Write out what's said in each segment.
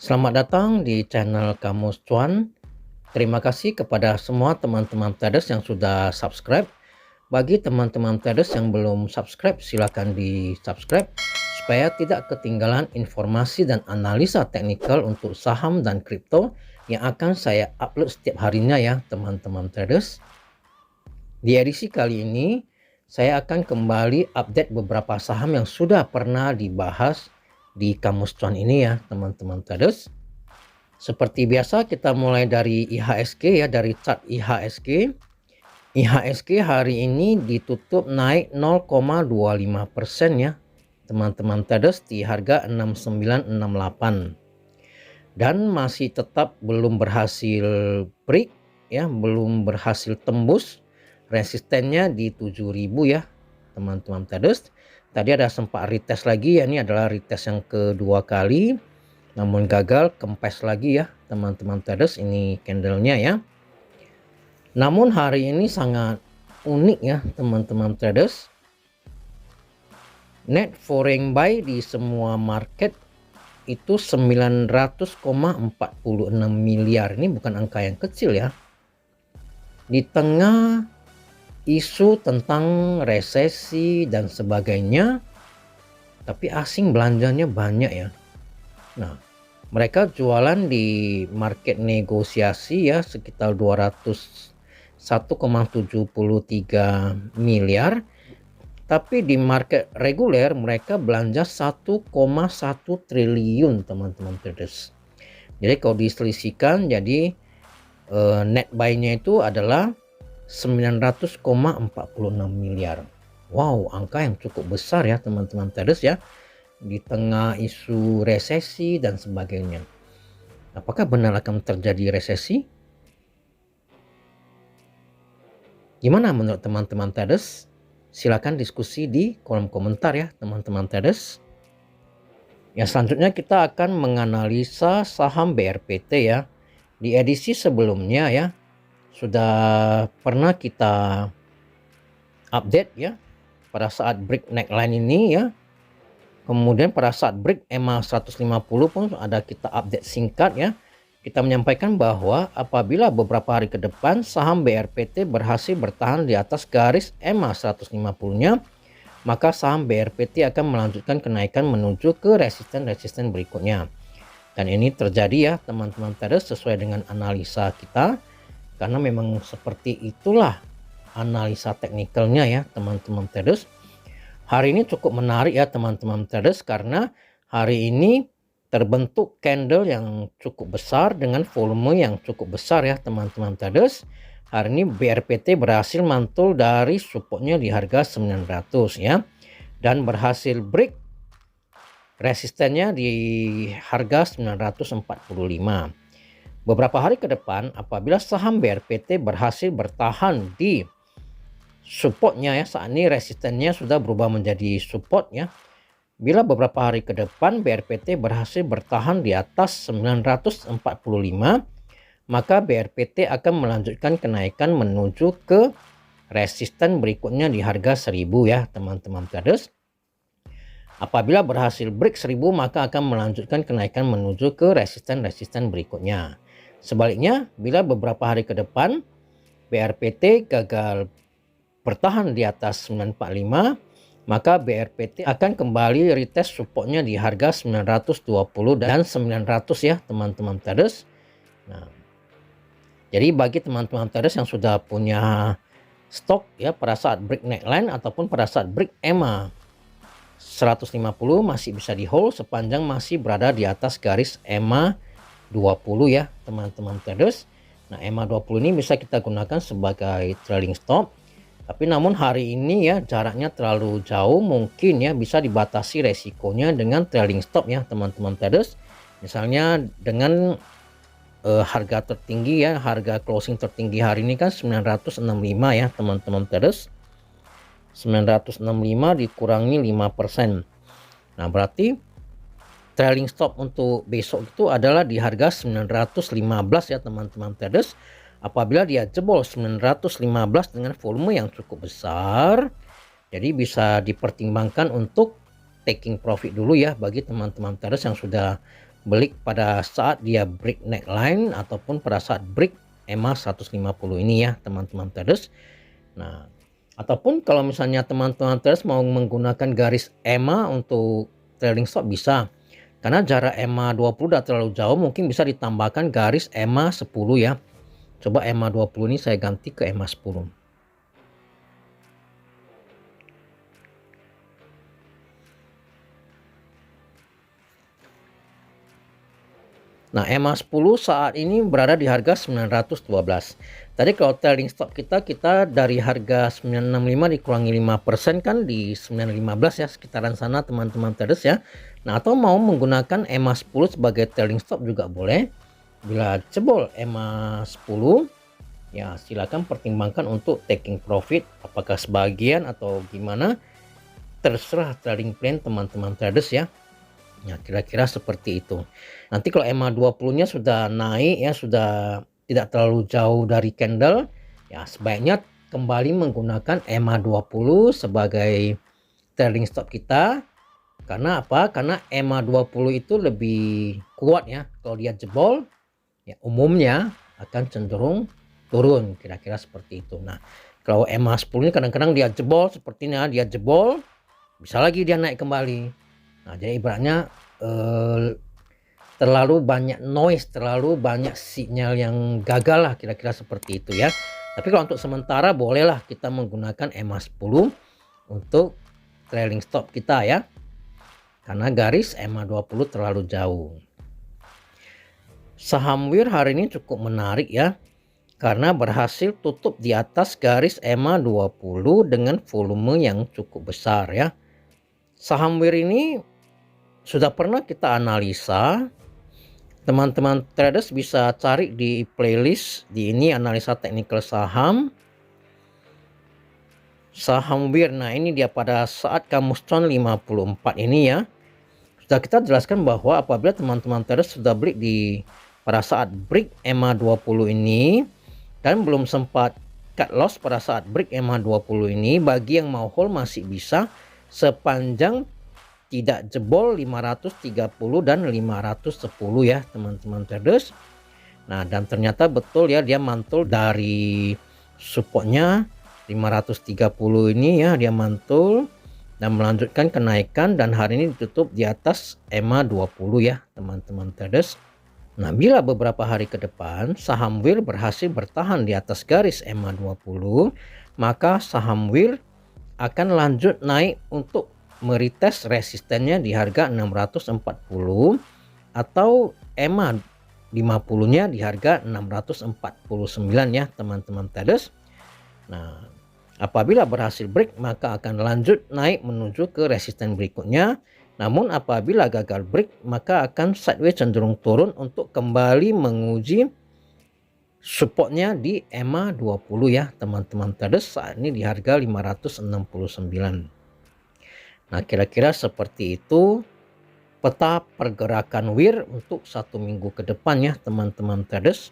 Selamat datang di channel Kamus Cuan. Terima kasih kepada semua teman-teman traders yang sudah subscribe. Bagi teman-teman traders yang belum subscribe, silakan di subscribe supaya tidak ketinggalan informasi dan analisa teknikal untuk saham dan kripto yang akan saya upload setiap harinya ya teman-teman traders. Di edisi kali ini saya akan kembali update beberapa saham yang sudah pernah dibahas di Kamus Cuan ini ya teman-teman traders. Seperti biasa kita mulai dari IHSG ya, dari chart IHSG. IHSG hari ini ditutup naik 0,25% ya teman-teman traders di harga 6968 dan masih tetap belum berhasil break ya, belum berhasil tembus resistennya di 7000 ya teman-teman traders. Tadi ada sempat retest lagi ya, ini adalah retest yang kedua kali namun gagal, kempes lagi ya teman-teman traders, ini candlenya ya. Namun hari ini sangat unik ya teman-teman traders. Net foreign buy di semua market itu 900,46 miliar. Ini bukan angka yang kecil ya. Di tengah isu tentang resesi dan sebagainya, tapi asing belanjanya banyak ya. Nah, mereka jualan di market negosiasi ya sekitar 201,73 miliar. Tapi di market reguler mereka belanja 1,1 triliun teman-teman traders. Jadi kalau diselisihkan jadi net buy-nya itu adalah 900,46 miliar. Wow, angka yang cukup besar ya teman-teman traders ya. Di tengah isu resesi dan sebagainya. Apakah benar akan terjadi resesi? Gimana menurut teman-teman traders? Silakan diskusi di kolom komentar ya teman-teman traders. Yang selanjutnya kita akan menganalisa saham BRPT ya. Di edisi sebelumnya ya sudah pernah kita update ya pada saat break neckline ini ya. Kemudian pada saat break EMA 150 pun ada kita update singkat ya. Kita menyampaikan bahwa apabila beberapa hari ke depan saham BRPT berhasil bertahan di atas garis EMA 150-nya, maka saham BRPT akan melanjutkan kenaikan menuju ke resisten-resisten berikutnya. Dan ini terjadi ya teman-teman traders sesuai dengan analisa kita, karena memang seperti itulah analisa teknikalnya ya teman-teman traders. Hari ini cukup menarik ya teman-teman traders, karena hari ini terbentuk candle yang cukup besar dengan volume yang cukup besar ya teman-teman traders. Hari ini BRPT berhasil mantul dari supportnya di harga 900 ya, dan berhasil break resistennya di harga 945. Beberapa hari ke depan apabila saham BRPT berhasil bertahan di supportnya ya, saat ini resistennya sudah berubah menjadi support ya. Bila beberapa hari ke depan BRPT berhasil bertahan di atas 945, maka BRPT akan melanjutkan kenaikan menuju ke resisten berikutnya di harga 1000 ya teman-teman traders. Apabila berhasil break 1000, maka akan melanjutkan kenaikan menuju ke resisten-resisten berikutnya. Sebaliknya, bila beberapa hari ke depan BRPT gagal bertahan di atas 945, maka BRPT akan kembali retest supportnya di harga 920 dan 900 ya teman-teman traders. Nah, jadi bagi teman-teman traders yang sudah punya stok ya pada saat break neckline ataupun pada saat break EMA 150 masih bisa di hold sepanjang masih berada di atas garis EMA 20 ya teman-teman traders. Nah, EMA 20 ini bisa kita gunakan sebagai trailing stop. Tapi namun hari ini ya jaraknya terlalu jauh, mungkin ya bisa dibatasi resikonya dengan trailing stop ya teman-teman traders. Misalnya dengan harga tertinggi ya, harga closing tertinggi hari ini kan 965 ya teman-teman traders. 965 dikurangi 5%. Nah, berarti trailing stop untuk besok itu adalah di harga 915 ya teman-teman traders. Apabila dia jebol 915 dengan volume yang cukup besar, jadi bisa dipertimbangkan untuk taking profit dulu ya bagi teman-teman traders yang sudah beli pada saat dia break neckline ataupun pada saat break EMA 150 ini ya teman-teman traders. Nah, ataupun kalau misalnya teman-teman traders mau menggunakan garis EMA untuk trailing stop bisa. Karena jarak EMA 20 udah terlalu jauh, mungkin bisa ditambahkan garis EMA 10 ya. Coba EMA 20 ini saya ganti ke EMA 10. Nah, EMA 10 saat ini berada di harga 912. Tadi kalau trailing stop kita dari harga 965 dikurangi 5% kan di 915 ya, sekitaran sana teman-teman traders ya. Nah, atau mau menggunakan EMA 10 sebagai trailing stop juga boleh. Bila jebol EMA 10 ya silakan pertimbangkan untuk taking profit, apakah sebagian atau gimana, terserah trading plan teman-teman traders ya. Ya, kira-kira seperti itu. Nanti kalau EMA 20-nya sudah naik ya, sudah tidak terlalu jauh dari candle, ya sebaiknya kembali menggunakan EMA 20 sebagai trailing stop kita. Karena apa? Karena EMA 20 itu lebih kuat ya. Kalau dia jebol, ya umumnya akan cenderung turun, kira-kira seperti itu. Nah, kalau EMA 10 ini kadang-kadang dia jebol, sepertinya dia jebol, bisa lagi dia naik kembali. Nah, jadi ibaratnya terlalu banyak noise, terlalu banyak sinyal yang gagal lah, kira-kira seperti itu ya. Tapi kalau untuk sementara bolehlah kita menggunakan EMA 10 untuk trailing stop kita ya. Karena garis EMA 20 terlalu jauh. Saham WIR hari ini cukup menarik ya. Karena berhasil tutup di atas garis EMA 20 dengan volume yang cukup besar ya. Saham WIR ini sudah pernah kita analisa. Teman-teman traders bisa cari di playlist di ini, analisa teknikal saham WIR. Nah, ini dia pada saat Camuston 54 ini ya. Sudah kita jelaskan bahwa apabila teman-teman traders sudah beli di pada saat break EMA 20 ini dan belum sempat cut loss pada saat break EMA 20 ini, bagi yang mau hold masih bisa sepanjang tidak jebol 530 dan 510 ya teman-teman traders. Nah, dan ternyata betul ya, dia mantul dari supportnya 530 ini ya, dia mantul dan melanjutkan kenaikan dan hari ini ditutup di atas EMA 20 ya teman-teman traders. Nah, bila beberapa hari ke depan saham WIR berhasil bertahan di atas garis EMA 20, maka saham WIR akan lanjut naik untuk meretest resistennya di harga 640 atau EMA 50-nya di harga 649 ya teman-teman traders. Nah, apabila berhasil break maka akan lanjut naik menuju ke resisten berikutnya. Namun apabila gagal break maka akan sideways cenderung turun untuk kembali menguji supportnya di EMA 20 ya teman-teman traders, saat ini di harga 569. Nah, kira-kira seperti itu peta pergerakan WIR untuk 1 minggu ke depan ya teman-teman traders.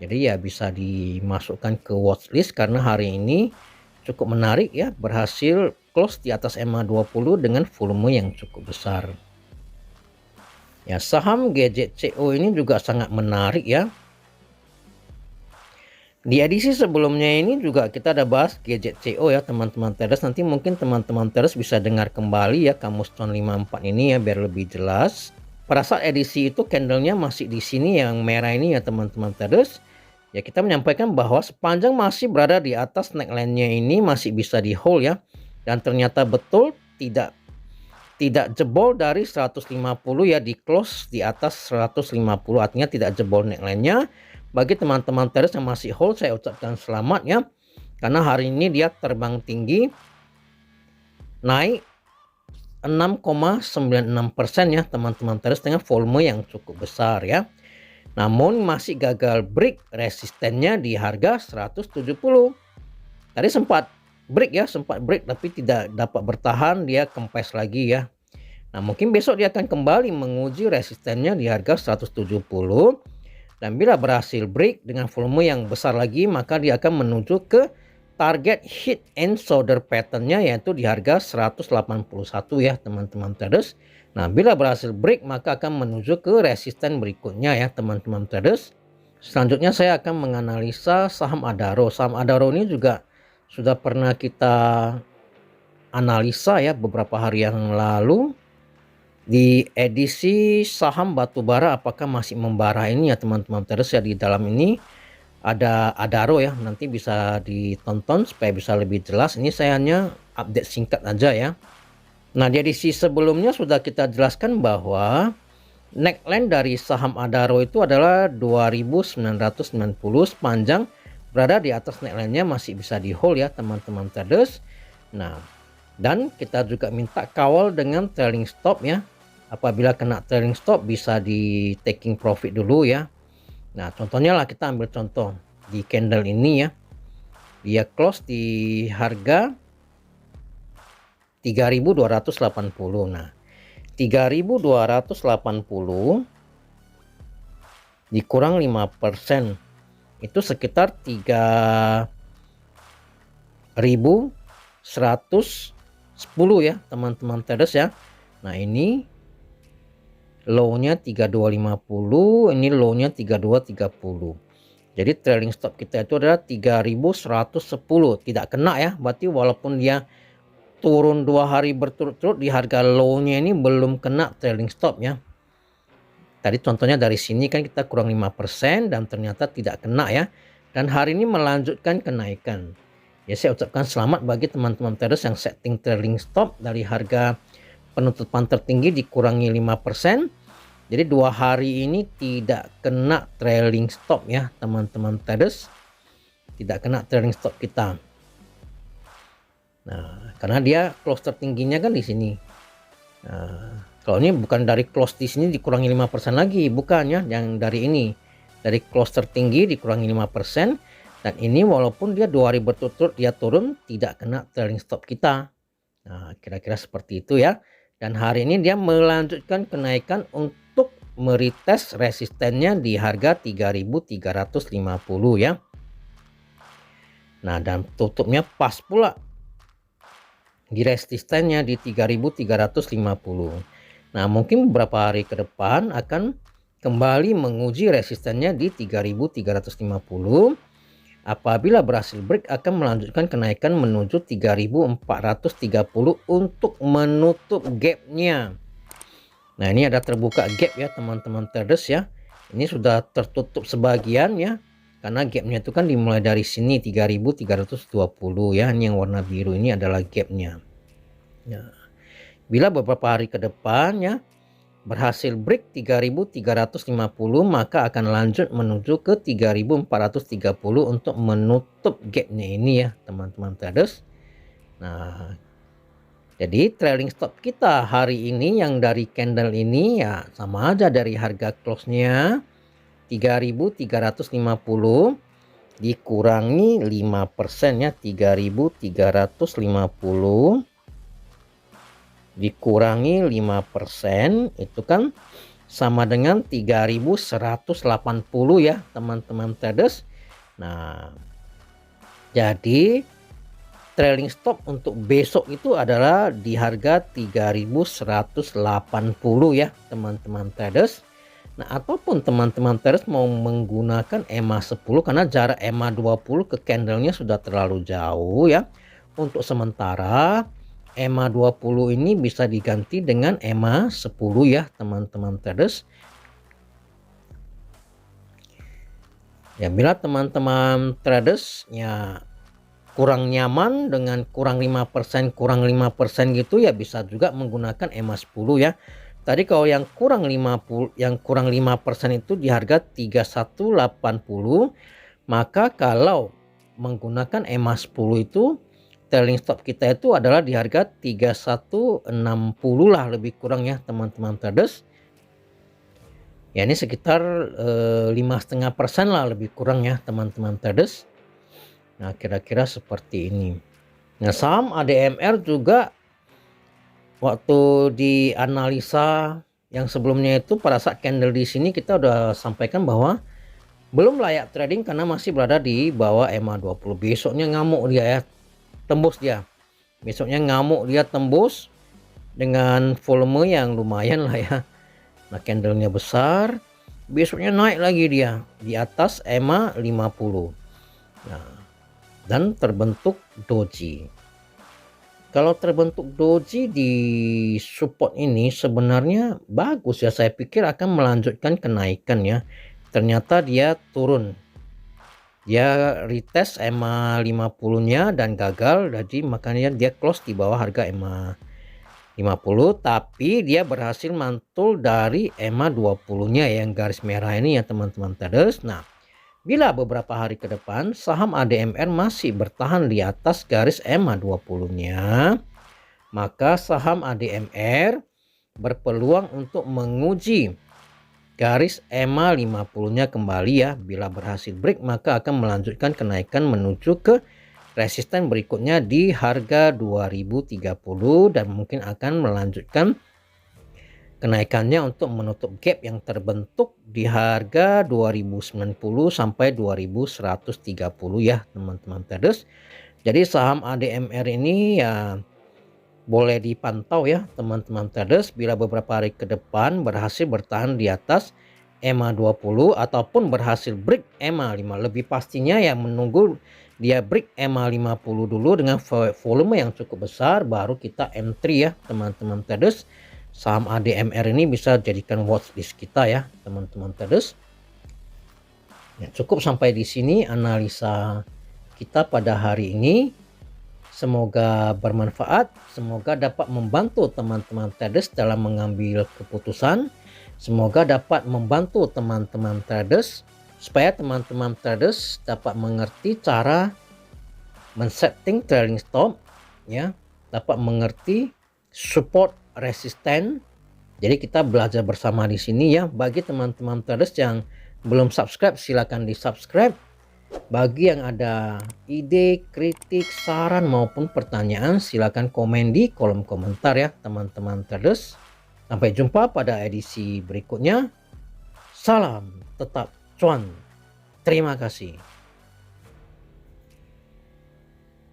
Jadi ya bisa dimasukkan ke watchlist karena hari ini cukup menarik ya, berhasil close di atas EMA 20 dengan volume yang cukup besar. Ya, saham GJCO ini juga sangat menarik ya. Di edisi sebelumnya ini juga kita ada bahas GJCO ya teman-teman traders. Nanti mungkin teman-teman traders bisa dengar kembali ya Camuston 54 ini ya biar lebih jelas. Pada saat edisi itu candlenya masih di sini yang merah ini ya teman-teman traders. Ya, kita menyampaikan bahwa sepanjang masih berada di atas neckline-nya ini masih bisa di hold ya. Dan ternyata betul tidak jebol dari 150 ya, di close di atas 150, artinya tidak jebol neckline-nya. Bagi teman-teman traders yang masih hold, saya ucapkan selamat ya, karena hari ini dia terbang tinggi naik 6,96% ya teman-teman traders dengan volume yang cukup besar ya. Namun masih gagal break resistennya di harga 170. Tadi sempat break ya, tapi tidak dapat bertahan, dia kempes lagi ya. Nah, mungkin besok dia akan kembali menguji resistennya di harga 170. Dan bila berhasil break dengan volume yang besar lagi, maka dia akan menuju ke target hit and shoulder patternnya yaitu di harga 181 ya teman-teman traders. Nah, bila berhasil break maka akan menuju ke resisten berikutnya ya teman-teman traders. Selanjutnya saya akan menganalisa saham Adaro. Saham Adaro ini juga sudah pernah kita analisa ya beberapa hari yang lalu di edisi saham batubara apakah masih membara ini ya teman-teman traders ya. Di dalam ini ada Adaro ya, nanti bisa ditonton supaya bisa lebih jelas. Ini saya hanya update singkat aja ya. Nah, di edisi sebelumnya sudah kita jelaskan bahwa neckline dari saham Adaro itu adalah 2990, sepanjang berada di atas neckline-nya masih bisa di hold ya teman-teman traders. Nah, dan kita juga minta kawal dengan trailing stop ya. Apabila kena trailing stop bisa di taking profit dulu ya. Nah, contohnya lah kita ambil contoh di candle ini ya. Dia close di harga 3280. Nah, 3280 dikurang 5% itu sekitar 3110 ya teman-teman traders ya. Nah, ini low-nya 3250, ini low-nya 3230. Jadi trailing stop kita itu adalah 3110. Tidak kena ya, berarti walaupun dia turun 2 hari berturut-turut di harga low-nya ini belum kena trailing stop ya. Tadi contohnya dari sini kan kita kurang 5% dan ternyata tidak kena ya. Dan hari ini melanjutkan kenaikan. Ya, saya ucapkan selamat bagi teman-teman traders yang setting trailing stop dari harga penutupan tertinggi dikurangi 5%. Jadi 2 hari ini tidak kena trailing stop ya teman-teman traders. Tidak kena trailing stop kita. Nah, karena dia close tertingginya kan di sini. Nah, kalau ini bukan dari close di sini dikurangi 5% lagi, bukan ya, yang dari ini. Dari close tertinggi dikurangi 5%, dan ini walaupun dia 2 hari berturut-turut dia turun tidak kena trailing stop kita. Nah, kira-kira seperti itu ya. Dan hari ini dia melanjutkan kenaikan untuk meretest resistennya di harga 3350 ya. Nah, dan tutupnya pas pula di resistennya di 3350. Nah, mungkin beberapa hari ke depan akan kembali menguji resistennya di 3350. Apabila berhasil break akan melanjutkan kenaikan menuju 3430 untuk menutup gapnya. Nah, ini ada terbuka gap ya teman-teman traders ya. Ini sudah tertutup sebagian ya. Karena gapnya itu kan dimulai dari sini 3320 ya. Ini yang warna biru ini adalah gapnya. Nah, bila beberapa hari ke depan ya berhasil break 3350 maka akan lanjut menuju ke 3430 untuk menutup gapnya ini ya teman-teman traders. Nah, jadi trailing stop kita hari ini yang dari candle ini ya sama aja, dari harga close-nya 3350 dikurangi 5% ya, 3350 dikurangi 5% itu kan sama dengan 3180 ya teman-teman traders. Nah, jadi trailing stop untuk besok itu adalah di harga 3180 ya teman-teman traders. Nah, ataupun teman-teman traders mau menggunakan EMA 10 karena jarak EMA 20 ke candlenya sudah terlalu jauh ya. Untuk sementara EMA 20 ini bisa diganti dengan EMA 10 ya teman-teman traders. Ya, bila teman-teman traders ya kurang nyaman dengan kurang 5% gitu ya bisa juga menggunakan EMA 10 ya. Tadi kalau yang kurang 5% itu di harga 3180, maka kalau menggunakan EMA 10 itu trailing stop kita itu adalah di harga 3160 lah lebih kurang ya teman-teman traders. Ya, ini sekitar 5,5% lah lebih kurang ya teman-teman traders. Nah, kira-kira seperti ini. Nah, saham ADMR juga waktu dianalisa yang sebelumnya itu pada saat candle di sini kita udah sampaikan bahwa Belum layak trading karena masih berada di bawah EMA 20. Besoknya ngamuk dia ya, tembus dia. Besoknya ngamuk dia tembus dengan volume yang lumayan lah ya. Nah, candlenya besar. Besoknya naik lagi dia di atas EMA 50. Nah, dan terbentuk doji. Kalau terbentuk doji di support ini sebenarnya bagus ya, saya pikir akan melanjutkan kenaikan ya. Ternyata dia turun. Dia retest EMA 50-nya dan gagal, jadi makanya dia close di bawah harga EMA 50, tapi dia berhasil mantul dari EMA 20-nya yang garis merah ini ya teman-teman traders. Nah, bila beberapa hari ke depan saham ADMR masih bertahan di atas garis EMA 20-nya, maka saham ADMR berpeluang untuk menguji garis EMA 50-nya kembali ya. Bila berhasil break maka akan melanjutkan kenaikan menuju ke resisten berikutnya di harga 2030 dan mungkin akan melanjutkan kenaikannya untuk menutup gap yang terbentuk di harga 2090 sampai 2130 ya teman-teman traders. Jadi saham ADMR ini ya boleh dipantau ya teman-teman traders. Bila beberapa hari ke depan berhasil bertahan di atas EMA 20 ataupun berhasil break EMA 5, lebih pastinya ya menunggu dia break EMA 50 dulu dengan volume yang cukup besar, baru kita entry ya teman-teman traders. Saham ADMR ini bisa jadikan watchlist kita ya teman-teman traders. Ya, cukup sampai di sini analisa kita pada hari ini. Semoga bermanfaat, semoga dapat membantu teman-teman traders dalam mengambil keputusan. Semoga dapat membantu teman-teman traders supaya teman-teman traders dapat mengerti cara men-setting trailing stop ya, dapat mengerti support resisten. Jadi kita belajar bersama di sini ya. Bagi teman-teman traders yang belum subscribe, silakan di-subscribe. Bagi yang ada ide, kritik, saran maupun pertanyaan, silakan komen di kolom komentar ya teman-teman traders. Sampai jumpa pada edisi berikutnya. Salam tetap cuan. Terima kasih.